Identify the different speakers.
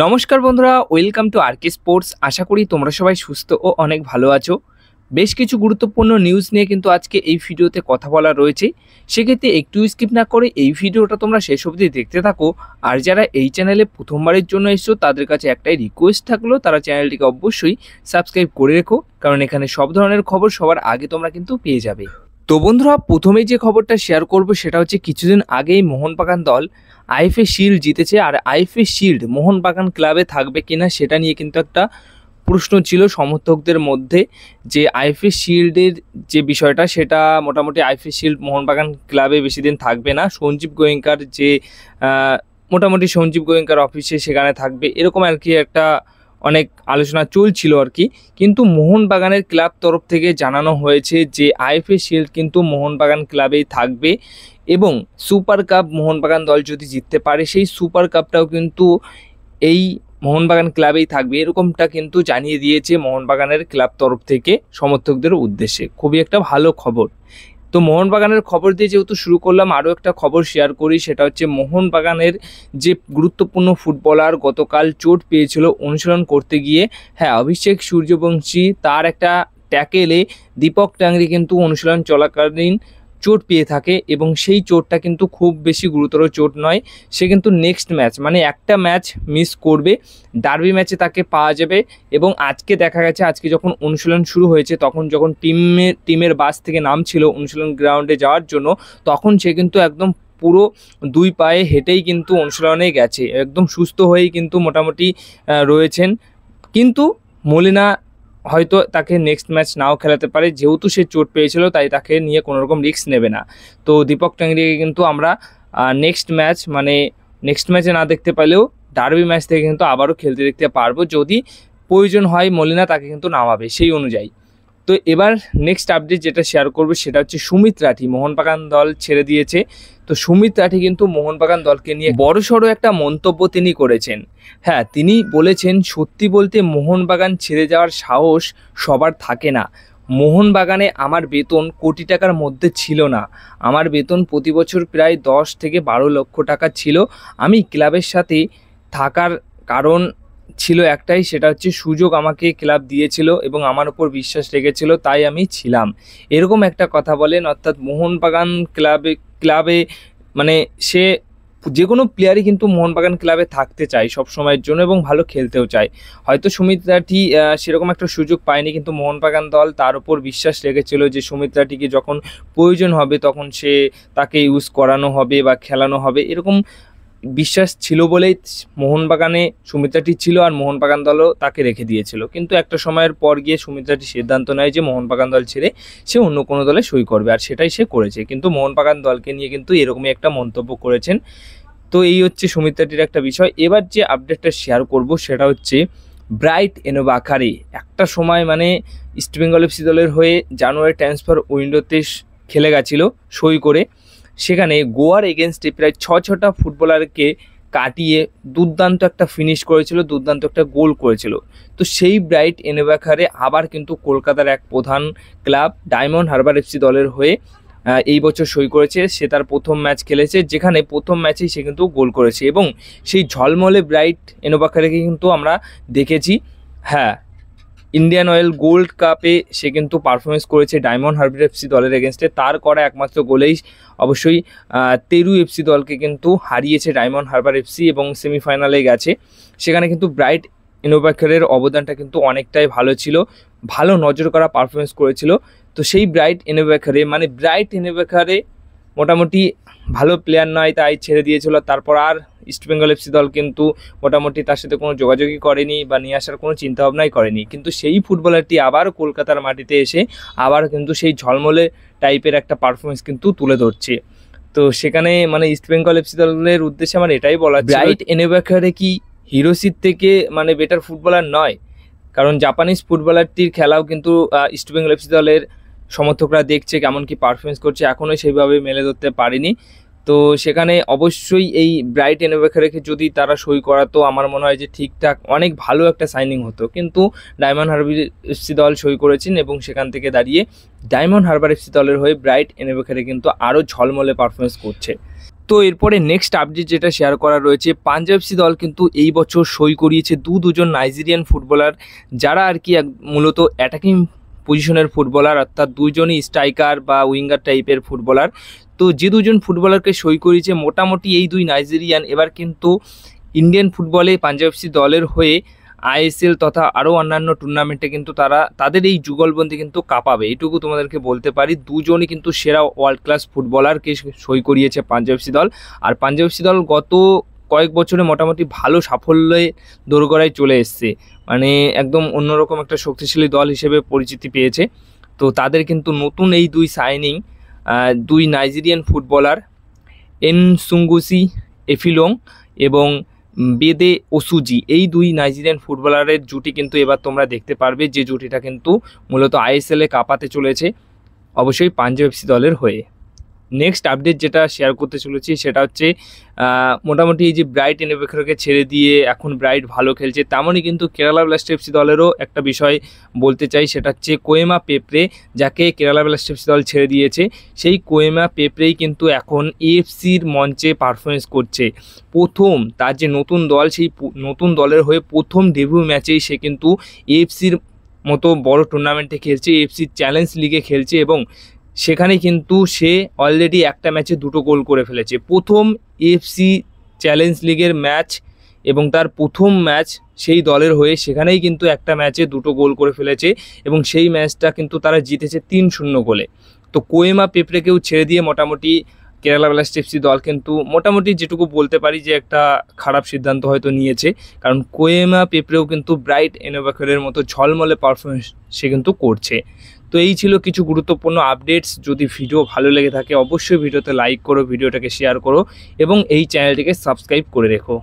Speaker 1: নমস্কার বন্ধুরা, welcome to আরকে sports. আশা করি তোমরা সবাই সুস্থ ও অনেক ভালো আছো। বেশ কিছু গুরুত্বপূর্ণ নিউজ নিয়ে কিন্তু আজকে এই ভিডিওতে কথা বলা রয়েছে। সেক্ষেত্রে একটু স্কিপ না করে এই ভিডিওটা তোমরা শেষ অবধি দেখতে থাকো। আর যারা এই চ্যানেলে প্রথমবারের জন্য এসছো তাদের কাছে একটাই রিকোয়েস্ট থাকলো, তারা চ্যানেলটিকে অবশ্যই সাবস্ক্রাইব করে রেখো, কারণ এখানে সব ধরনের খবর সবার আগে তোমরা কিন্তু পেয়ে যাবে। তো বন্ধুরা, প্রথমেই যে খবরটা শেয়ার করব সেটা হচ্ছে কিছুদিন আগেই মোহনবাগান দল আইএফএ শিল্ড জিতেছে। আর আইএফএ শিল্ড মোহনবাগান ক্লাবে থাকবে কিনা সেটা নিয়ে কিন্তু একটা প্রশ্ন ছিল সমর্থকদের মধ্যে, যে আইএফএ শিল্ডের যে বিষয়টা সেটা মোটামুটি আইএফএ শিল্ড মোহনবাগান ক্লাবে বেশি দিন থাকবে না। সঞ্জীব গোয়েঙ্কার যে মোটামুটি সঞ্জীব গোয়েঙ্কার অফিসে সেখানে থাকবে, এরকম আর কি একটা অনেক আলোচনা চলছিল আর কি। কিন্তু মোহনবাগানের ক্লাব তরফ থেকে জানানো হয়েছে যে আইএফএ শিল্ড কিন্তু মোহনবাগান ক্লাবেই থাকবে, এবং সুপার কাপ মোহনবাগান দল যদি জিততে পারে সেই সুপার কাপটাও কিন্তু এই মোহনবাগান ক্লাবেই থাকবে, এরকমটা কিন্তু জানিয়ে দিয়েছে মোহনবাগানের ক্লাব তরফ থেকে সমর্থকদের উদ্দেশ্যে। খুবই একটা ভালো খবর। তো মোহনবাগানের খবর দিয়ে যেহেতু শুরু করলাম, আরও একটা খবর শেয়ার করি, সেটা হচ্ছে মোহনবাগানের যে গুরুত্বপূর্ণ ফুটবলার গতকাল চোট পেয়েছিল অনুশীলন করতে গিয়ে। হ্যাঁ, অভিষেক সূর্যবংশী তার একটা ট্যাকেলে দীপক টাংরি কিন্তু অনুশীলন চলাকালীন চোট পেয়ে থাকে, এবং সেই চোটটা কিন্তু খুব বেশি গুরুতর চোট নয়। সে কিন্তু নেক্সট ম্যাচ মানে একটা ম্যাচ মিস করবে, ডার্বি ম্যাচে তাকে পাওয়া যাবে। এবং আজকে দেখা গেছে, আজকে যখন অনুশীলন শুরু হয়েছে তখন যখন টিমের বাস থেকে নামছিল অনুশীলন গ্রাউন্ডে যাওয়ার জন্য, তখন সে কিন্তু একদম পুরো দুই পায়ে হেঁটেই কিন্তু অনুশীলনে গেছে, একদম সুস্থ হয়েই কিন্তু মোটামুটি রয়েছেন। কিন্তু মলিনা হয়তো তাকে নেক্সট ম্যাচ নাও খেলাতে পারে, যেহেতু সে চোট পেয়েছিল তাই তাকে নিয়ে কোনো রকম রিস্ক নেবে না। তো দীপক টাংরিকে কিন্তু আমরা নেক্সট ম্যাচে না দেখতে পেলেও ডার্বি ম্যাচ থেকে কিন্তু আবারও খেলতে দেখতে পারবো, যদি প্রয়োজন হয় মলিনা তাকে কিন্তু নামাবে সেই অনুযায়ী। তো এবার নেক্সট আপডেট যেটা শেয়ার করবো সেটা হচ্ছে সুমিত রাঠি মোহনবাগান দল ছেড়ে দিয়েছে। তো সুমিত রাঠি কিন্তু মোহনবাগান দলকে নিয়ে বড়সড় একটা মন্তব্য তিনি করেছেন। হ্যাঁ, তিনি বলেছেন, সত্যি বলতে মোহনবাগান ছেড়ে যাওয়ার সাহস সবার থাকে না। মোহনবাগানে আমার বেতন কোটি টাকার মধ্যে ছিল না। আমার বেতন প্রতি বছর প্রায় 10 থেকে 12 লক্ষ টাকা ছিল। আমি ক্লাবের সাথে থাকার কারণ ছিল একটাই, সেটা হচ্ছে সুযোগ আমাকে ক্লাব দিয়েছিল এবং আমার উপর বিশ্বাস রেখেছিল, তাই আমি ছিলাম। এরকম একটা কথা বলেন। অর্থাৎ মোহনবাগান ক্লাবে মানে সে যে কোনো প্লেয়ারই কিন্তু মোহনবাগান ক্লাবে থাকতে চায় সব সময়ের জন্য এবং ভালো খেলতেও চায়। হয়তো সুমিত রাঠি সেরকম একটা সুযোগ পায়নি, কিন্তু মোহনবাগান দল তার উপর বিশ্বাস রেখেছিল যে সুমিত রাঠিকে যখন প্রয়োজন হবে তখন তাকে ইউজ করানো হবে বা খেলানো হবে, এরকম বিশ্বাস ছিল বলেই মোহনবাগানে সুমিত রাঠি ছিল, আর মোহনবাগান দলও তাকে রেখে দিয়েছিল। কিন্তু একটা সময়ের পর গিয়ে সুমিত রাঠি সিদ্ধান্ত নেয় যে মোহনবাগান দল ছেড়ে সে অন্য কোনো দলে সই করবে, আর সেটাই সে করেছে। কিন্তু মোহনবাগান দলকে নিয়ে কিন্তু এরকমই একটা মন্তব্য করেছেন। তো এই হচ্ছে সুমিত রাঠির একটা বিষয়। এবার যে আপডেটটা শেয়ার করব সেটা হচ্ছে ব্রাইট এনোবাকারে একটা সময় মানে ইস্টবেঙ্গল এফসি দলের হয়ে জানুয়ারি ট্রান্সফার উইন্ডোতে খেলে গেছিলো সই করে। সেখানে গোয়ার এগেনস্টে প্রায় ছটা ফুটবলারকে কাটিয়ে দুর্দান্ত একটা ফিনিশ করেছিল, দুর্দান্ত একটা গোল করেছিল। তো সেই ব্রাইট এনোবাকারে আবার কিন্তু কলকাতার এক প্রধান ক্লাব ডায়মন্ড হারবার এফসি দলের হয়ে এই বছর সই করেছে। সে তার প্রথম ম্যাচ খেলেছে, যেখানে প্রথম ম্যাচেই সে কিন্তু গোল করেছে, এবং সেই ঝলমলে ব্রাইট এনোবাকারেকে কিন্তু আমরা দেখেছি। হ্যাঁ, ইন্ডিয়ান অয়েল গোল্ড কাপে সে কিন্তু পারফরমেন্স করেছে ডায়মন্ড হারবার এফসি দলের এগেনস্টে। তার করা একমাত্র গোলেই অবশ্যই তেরু এফসি দলকে কিন্তু হারিয়েছে ডায়মন্ড হারবার এফসি, এবং সেমিফাইনালে গেছে। সেখানে কিন্তু ব্রাইট এনোবাকারের অবদানটা কিন্তু অনেকটাই ভালো ছিল, ভালো নজর করা পারফরমেন্স করেছিল। তো সেই ব্রাইট এনোবাকারে মোটামুটি ভালো প্লেয়ার নয়, তাই ছেড়ে দিয়েছিল। তারপর আর ইস্টবেঙ্গল এফসি দল কিন্তু মোটামুটি তার সাথে কোনো যোগাযোগই করেনি বা নিয়ে আসার কোনো চিন্তাভাবনাই করেনি। কিন্তু সেই ফুটবলারটি আবার কলকাতার মাটিতে এসে আবার কিন্তু সেই ঝলমলে টাইপের একটা পারফরমেন্স কিন্তু তুলে ধরছে। তো সেখানে মানে ইস্টবেঙ্গল এফসি দলের উদ্দেশ্যে আমার এটাই বলা, ব্রাইট এনোবাকারে কি হিরোসির থেকে মানে বেটার ফুটবলার নয়? কারণ জাপানিজ ফুটবলারটির খেলাও কিন্তু ইস্টবেঙ্গল এফসি দলের সমর্থকরা দেখছে কেমন কি পারফরমেন্স করছে, এখনও সেইভাবে মেলে ধরতে পারেনি। তো সেখানে অবশ্যই এই ব্রাইট এনোবাকারকে যদি তারা সই করাতো, আমার মনে হয় যে ঠিকঠাক অনেক ভালো একটা সাইনিং হতো। কিন্তু ডায়মন্ড হারবার এফসি দল সই করেছেন, এবং সেখান থেকে দাঁড়িয়ে ডায়মন্ড হারবার এফসি দলের হয়ে ব্রাইট এনোবাকারে কিন্তু আরও ঝলমলে পারফরমেন্স করছে। তো এরপরে নেক্সট আপডেট যেটা শেয়ার করা রয়েছে, পাঞ্জাব এফসি দল কিন্তু এই বছর সই করিয়েছে দুজন নাইজেরিয়ান ফুটবলার, যারা আর কি মূলত অ্যাটাকিং পজিশনের ফুটবলার, অর্থাৎ দুজনই স্ট্রাইকার বা উইঙ্গার টাইপের ফুটবলার। তো যে দুজন ফুটবলারকে সই করিয়েছে, মোটামুটি এই দুই নাইজেরিয়ান এবার কিন্তু ইন্ডিয়ান ফুটবলে পাঞ্জাব এফসি দলের হয়ে আইএসএল তথা আরও অন্যান্য টুর্নামেন্টে কিন্তু তাদের এই যুগলবন্দি কিন্তু কাঁপাবে, এটুকু তোমাদেরকে বলতে পারি। দুজনই কিন্তু সেরা ওয়ার্ল্ড ক্লাস ফুটবলারকে সই করিয়েছে পাঞ্জাব এফসি দল। আর পাঞ্জাব এফসি দল গত কয়েক বছরে মোটামুটি ভালো সাফল্যে দোরগোড়ায় চলে এসছে, মানে একদম অন্যরকম একটা শক্তিশালী দল হিসেবে পরিচিতি পেয়েছে। তো তাদের কিন্তু নতুন এই দুই সাইনিং, দুই নাইজেরিয়ান ফুটবলার এনসুঙ্গুসি এফিলোং এবং বেদে ওসুজি, এই দুই নাইজেরিয়ান ফুটবলারের জুটি কিন্তু এবার তোমরা দেখতে পারবে, যে জুটিটা কিন্তু মূলত আইএসএলে কাঁপাতে চলেছে অবশ্যই পাঞ্জাব এফসি দলের হয়ে। নেক্সট আপডেট যেটা শেয়ার করতে চলেছি সেটা হচ্ছে মোটামুটি এই যে ব্রাইট এনএফএকে ছেড়ে দিয়ে এখন ব্রাইট ভালো খেলছে, তেমনই কিন্তু কেরালা ব্লাস্টার এফসি দলেরও একটা বিষয় বলতে চাই, সেটা হচ্ছে কোয়েমা পেপ্রে, যাকে কেরালা ব্লাস্টার এফসি দল ছেড়ে দিয়েছে। সেই কোয়েমা পেপ্রেই কিন্তু এখন এএফসির মঞ্চে পারফরমেন্স করছে। প্রথম তার যে নতুন দল, সেই নতুন দলের হয়ে প্রথম ডেবিউ ম্যাচেই সে কিন্তু এএফসির মতো বড় টুর্নামেন্টে খেলছে, এএফসির চ্যালেঞ্জ লিগে খেলছে, এবং সেখানে কিন্তু সে অলরেডি একটা ম্যাচে 2টো গোল করে ফেলেছে। প্রথম এএফসি চ্যালেঞ্জ লিগের ম্যাচ এবং তার প্রথম ম্যাচ সেই দলের হয়ে, সেখানেই কিন্তু একটা ম্যাচে 2টো গোল করে ফেলেছে এবং সেই ম্যাচটা কিন্তু তারা জিতেছে 3-0 গোলে। তো কোয়েমা পেপ্রেকেও ছেড়ে দিয়ে মোটামুটি কেরালা ব্লাস্টার এফসি দল কিন্তু মোটামুটি যেটুকু বলতে পারি যে একটা খারাপ সিদ্ধান্ত হয়তো নিয়েছে, কারণ কোয়েমা পেপ্রেও কিন্তু ব্রাইট এনএফএর মতো ঝলমলে পারফরমেন্স সে কিন্তু করছে। তো এই ছিল কিছু গুরুত্বপূর্ণ আপডেটস। যদি ভিডিও ভালো লেগে থাকে অবশ্যই ভিডিওতে লাইক করো, ভিডিওটাকে শেয়ার করো এবং এই চ্যানেলটিকে সাবস্ক্রাইব করে রেখো।